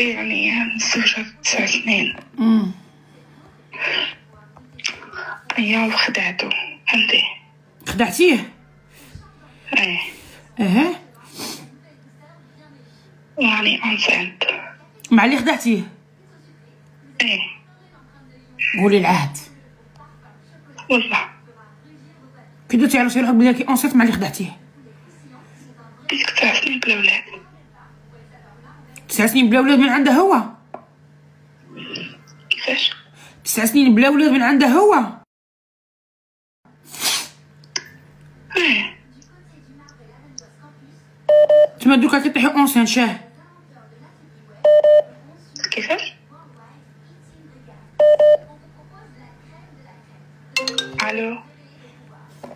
يعني متزوجة 9 سنين. ايا وخدعتو، فهمتي؟ خدعتيه؟ ايه. اها. يعني انسانت. مع اللي خدعتيه؟ ايه. قولي العهد. والله. كي درتي على راسي روحك بلي راكي انسانت مع اللي خدعتيه؟ قلت لك 9 سنين بلا ولاد. 9 سنين بلا ولاد من عنده هو؟ كيفاش؟ 9 سنين بلا ولاد من عنده هو؟ ايه. تما دوكا كطيحي اونسان شاه. كيفاش؟ الو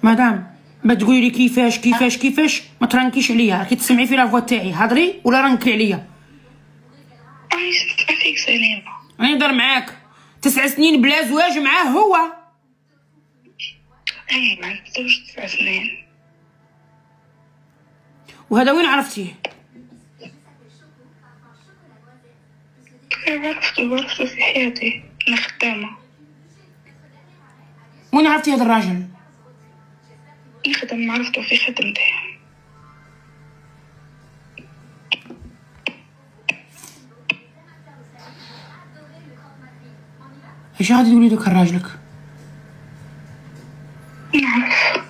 مدام ما تقولي لي كيفاش ما ترنكيش عليا، راكي تسمعي في لافوا تاعي، هضري ولا رنكي عليا. سمعتيك سليمة. راني نهضر معاك. 9 سنين بلا زواج معاه هو. ايه ما متزوج 9 سنين. وهذا وين عرفتيه؟ عرفتو في حياتي، انا خدامة. وين عرفتي هذا الراجل؟ نخدم، عرفتو في خدمتي. ايش غادي تقولي دوك لراجلك؟ نعرف.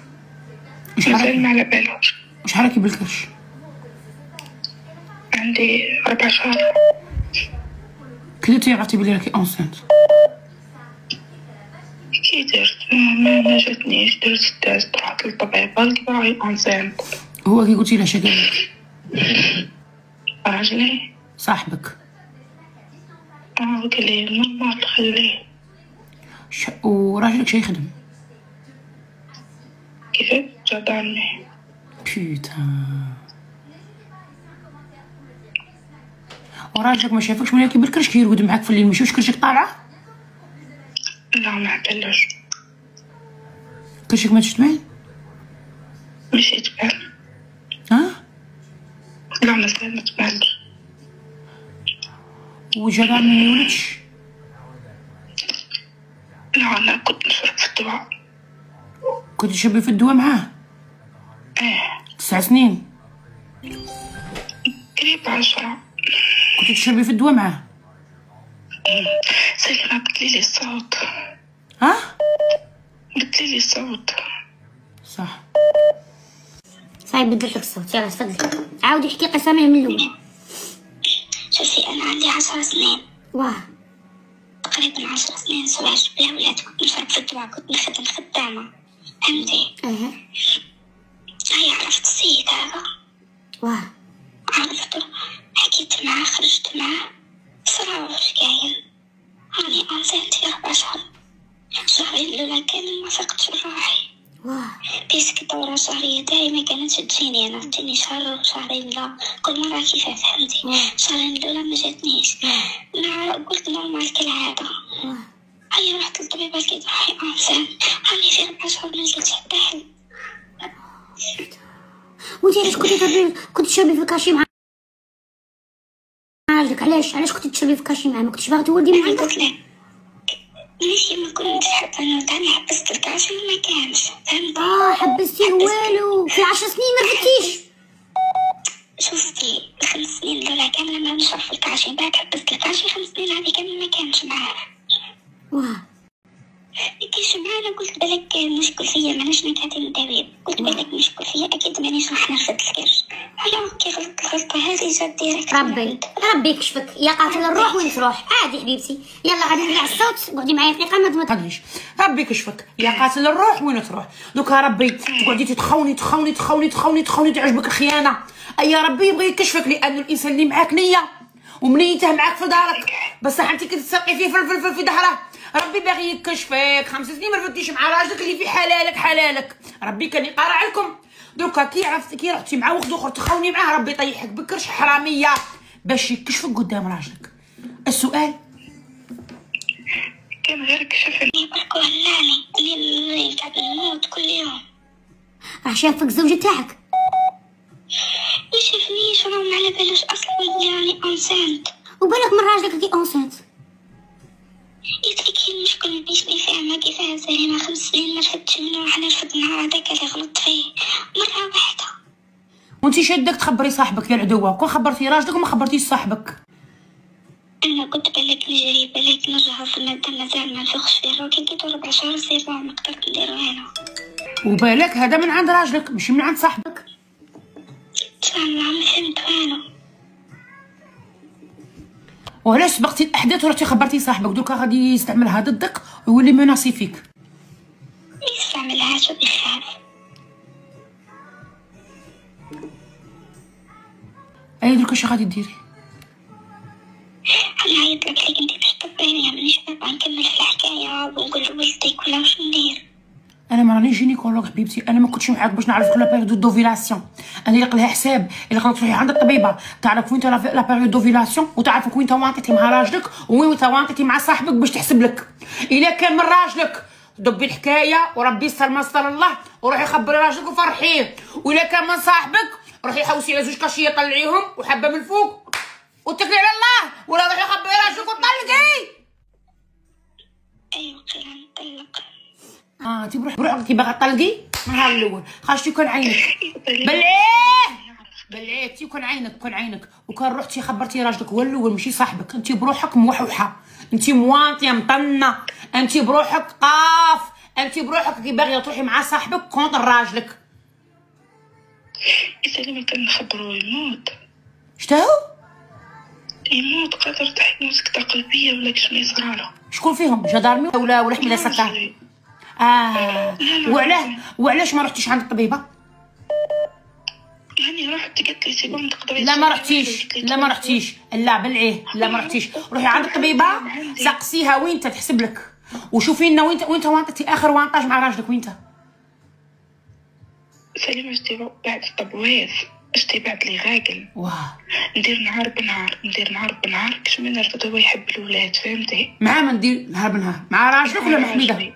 مازال ما على بالوش. واش راكي بالكرش؟ عندي 4 شهور. كي درتي عرفتي بلي راكي اونسانت؟ كي درت ما جاتنيش، درت التاست، رحت للطبيبة قالت لي راهي انسانت. هو كي قلتي له اش قالك؟ راجلي صاحبك قال لي نورمال خليه. وراجلك شي يخدم؟ كيفاش؟ جدعني. بيتان. وراجلك ما شافكش ملي راكي بالكرش كي يرقد معاك في الليل، ماشي واش كرشك طالعه؟ لا ما عقلوش. كرشك ما تشتبان؟ ماشي تبان. ها؟ لا مازال ما تبانش. وجدار ما يولدش؟ لا انا كنت نشرب في الدواء. كنت تشربي في الدواء معاه؟ ايه. 9 سنين؟ قريب 10. كنت تشربي في الدواء معاه؟ سلمى بدليلي الصوت. ها؟ بدليلي الصوت. صح. صايب بدلتلك الصوت، يلا تفضلي عاودي احكي قسامي من الاول. شوفي انا عندي 10 سنين. واه. تقريبا 10 سنين زواج بلا ولاد، كنت نشرب في الدواء، كنت نخدم خدامة، فهمتي؟ هيا عرفت السيد هذا. واه. عرفته، حكيت معاه، خرجت معاه، صرا واش كاين. راني انسانت في 4 شهور. شهرين الاولى كامل ما فقتش لروحي. واه. بيسك الدورة الشهرية تاعي ما كانتش تجيني، انا تجيني شهر وشهرين لا، كل مرة كيفاه، فهمتي؟ الشهرين الاولى ما جاتنيش. قلت نورمال كالعادة. هيا رحت للطبيبة لقيت روحي انسان، راني في 4 شهور ما لقيتش حتى حل. وانتي علاش كنتي تشربي في الكاشي مع والدك؟ علاش كنتي تشربي في الكاشي معاه؟ ما كنتيش باغا تولدي من عندك؟ قلت له ماشي ما كنتش حابة نولد، انا حبست الكاشي وما كانش، فهمتي؟ حبستيه والو في 10 سنين ما رفدتيش. شوفتي 5 سنين الاولى كاملة ما نشرب في الكاشي، من بعد حبست الكاشي 5 سنين هذه كامل ما كانش معاه. واه. كيش معانا، قلت بالك مشكل فيا، ماناش قاعدين نداوي، قلت بالك مشكل فيا اكيد مانيش راح نرفد الكرش. هيا كي غلطت الغلطة هذه جات ديريكت. ربي يكشفك يا قاتل الروح وين تروح. عادي حبيبتي، يلا غادي نرجع الصوت، قعدي معايا في الإقامة ما تهضريش. ربي يكشفك يا قاتل الروح وين تروح. دوكا ربي تقعدي تخوني تعجبك الخيانة. يا ربي يبغي يكشفك، لأنه الإنسان اللي معاك نية ومنيته معاك في دارك، بصح انت كتسرقي فيه في ظهره. ربي باغي يكشفك. 5 سنين ما رفدتيش مع راجلك اللي في حلالك. ربي كان يقارع لكم. دوكا كي رحتي مع واحد اخر تخوني معاه، ربي يطيحك بكرش حراميه باش يكشفك قدام راجلك. السؤال كان غير كشفني برك وهلاني اللي قاعد نموت كل يوم. راه شافك الزوج تاعك؟ ما شافنيش، راه ما على بالوش اصلا راني انسانت. وبالك من راجلك كي اونسنت. يتركيني شكون بيشني فيها ما كيفاش زعما 5 سنين ما رفدتش منه وحنا رفد النهار هذاك اللي غلطت فيه مرة واحدة. وانتي شادك تخبري صاحبك يا العدوه، كون خبرتي راجلك وما خبرتيش صاحبك. انا كنت بالك نجري بالك نرجعو في المادة مازال ما نفوقش فيه، راه كي جيتو 4 شهور سي بون ما قدرت نديرو هنا. وبالك هذا من عند راجلك ماشي من عند صاحبك. ان شاء الله ما فهمت والو. وعلاش سبقتي الاحداث ورحتي خبرتي صاحبك؟ دوكا غادي يستعملها ضدك ويولي مناصي فيك. ما يستعملهاش وبيخاف. اي دوكا اش غادي ديري؟ انا عيطت لك انت باش تطبيني مانيش باغا نكمل في الحكايه ونقول لوالديك ولا واش ندير. انا ما رانيش جينيكولوج حبيبتي، انا ما كنتش معاك باش نعرف لا بيريود دوفيلاسيون. انا اللي لها حساب، اللي خلاك تروحي عند الطبيبه تعرف وين لا بيريود دوفيلاسيون وتعرفك وين توانطيتي مع راجلك وين توانطيتي مع صاحبك باش تحسب لك. الا كان من راجلك دبي الحكايه وربي يستر ما استر الله وروحي خبري راجلك وفرحيه، والا كان من صاحبك روحي حوسي على 2 كاشيه طلعيهم وحبه من الفوق واتكلي على الله، ولا روحي خبري راجلك وطلقي. ايوا قيلا نطلق. انتي بروحك كي باغا طلقي النهار الاول خرجتي كون عينك بلعيه انتي كون عينك وكان رحتي خبرتي راجلك هو الاول ماشي صاحبك. انتي بروحك موحوحه، انتي موانطيه مطنه، انتي بروحك قاف، انتي بروحك كي باغيه تروحي مع صاحبك كونطر راجلك. إذا لما كان نخبرو يموت يموت قادر تحت سكتة قلبية ولا شنو يصرالو. شكون فيهم جدارمي ولا حميدة ستار؟ وعلاش ما رحتيش عند الطبيبه؟ يعني رحت قالت لي سي بون تقدري. لا ما رحتيش لا بلعيه لا ما رحتيش. روحي عند الطبيبه سقسيها وين تحسب لك وشوفي لنا وين وانطتي اخر وانطاج مع راجلك وين. سليمة شتي بعد الطبواز شتي بعد لي غاقل. ندير نهار بنهار كش من نرفض هو يحب الولاد فهمتي. مع من ندير نهار بنهار؟ مع راجلك ولا مع حميدة؟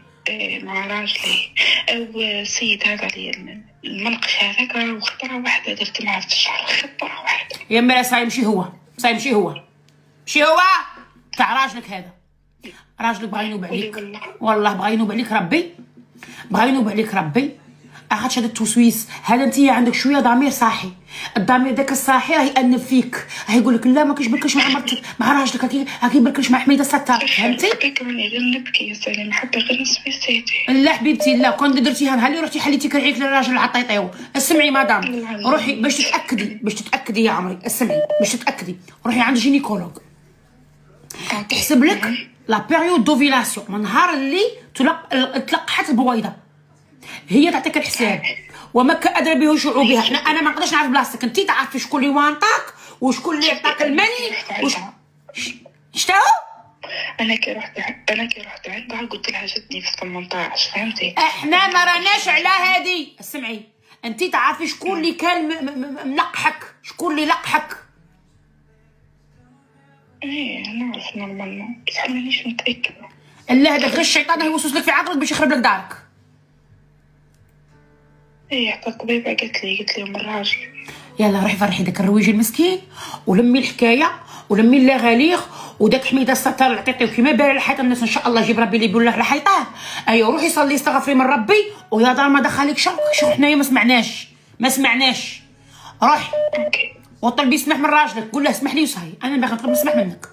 مع راجلي. او السيد هذا اللي المنقش هذاك وخطره واحده درت معاه في الشهر خطره واحده. يا ملا ساي مشي هو تاع راجلك هذا. راجلك بغا ينوب عليك والله بغا ينوب عليك ربي. اخذ هذا التوسويس هذا. انت عندك شويه ضمير صاحي، الضمير داك الصاحي راه يأنب فيك، راه يقول لك لا ما كيجبركش مع مرتك مع راجلك هاكي يبركش مع حميده ستار فهمتي. كمان غير نبكي يا سلام حتى غير نسويساتي. لا حبيبتي لا كون درتيها نهار اللي رحتي حليتي كرعيك للراجل عطيطيو. اسمعي مدام روحي باش تتاكدي يا عمري، اسمعي باش تتاكدي روحي عند جينيكولوج تحسب لك لا بيريود دوفيلاسيون من نهار اللي تلقحت البويضه، هي تعطيك الحساب وما كأدرى به شعوبها. انا ما نقدرش نعرف بلاصتك، انت تعرفي شكون اللي وانطاك وشكون اللي عطاك المني شتاو. انا كي رحت عندها قلت لها جاتني في 18 فهمتي. احنا ما راناش على هذه. اسمعي انت تعرفي شكون اللي كان ملقحك، شكون اللي لقحك. ايه نعرف نورمالمون بصح مانيش متاكده. لا هذاك غير الشيطان يوسوس لك في عقلك باش يخرب لك دارك. ايه حتى الطبيبه قالت لي من الراجل. يلا روحي فرحي داك الرويج المسكين ولمي الحكايه ولمي اللاغاليغ وداك حميده الستار اللي عطيتيه كيما بال الحيط الناس ان شاء الله يجيب ربي اللي يقول له لحيطاه. ايوا روحي صلي استغفري من ربي ويا دار ما دخلك شر. شوف حنايا ما سمعناش روحي وطلبي سمح من راجلك قول له اسمح لي وصاي انا باغي نطلب نسمح منك